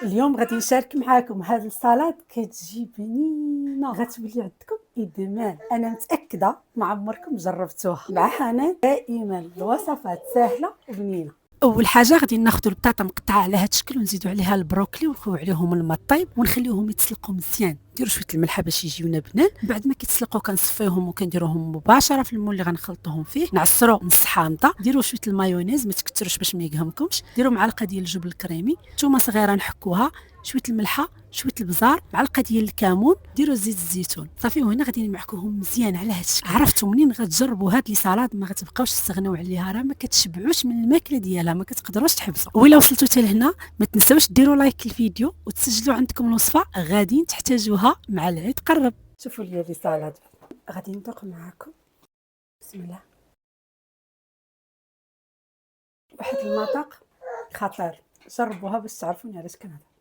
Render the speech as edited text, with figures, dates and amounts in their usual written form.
اليوم غادي نشارك معاكم هاد السلطة كتجي بنينة، غتولي عندكم إدمان. أنا متأكدة ما عمركم جربتوها. مع حنان دائما الوصفات سهلة وبنينة. اول حاجه غادي ناخذ البطاطا مقطعه على هذا الشكل ونزيدوا عليها البروكلي ونخويو عليهم الماء الطيب ونخليوهم يتسلقوا مزيان. نديروا شويه الملحه باش يجيونا بنان. بعد ما كيتسلقوا كنصفيوهم وكنديروهم مباشره في المول اللي غنخلطوهم فيه. نعصروا نص حامضه، ديروا شويه المايونيز ما تكثروش باش ما يقهمكمش، ديروا معلقه ديال الجبن الكريمي، ثومه صغيره نحكوها، شويه الملحه، شويه البزار، معلقه ديال الكمون، ديروا زيت الزيتون صافي. وهنا غادي نمعكوهم مزيان على هذا الشكل. عرفتوا منين غتجربوا هاد لي سالاد ما غتبقاوش تستغناو عليها، راه ما كتشبعوش من الماكله ديالها، ما كتقدروش تحبسوا. وإلا وصلتوا حتى لهنا ما تنساوش ديروا لايك للفيديو وتسجلوا عندكم الوصفه غادي تحتاجوها مع العيد قرب. شوفوا لي لي سالاد غادي ندوق معاكم. بسم الله. واحد المذاق خطير، جربوها باش تعرفوني علاش كنهضر.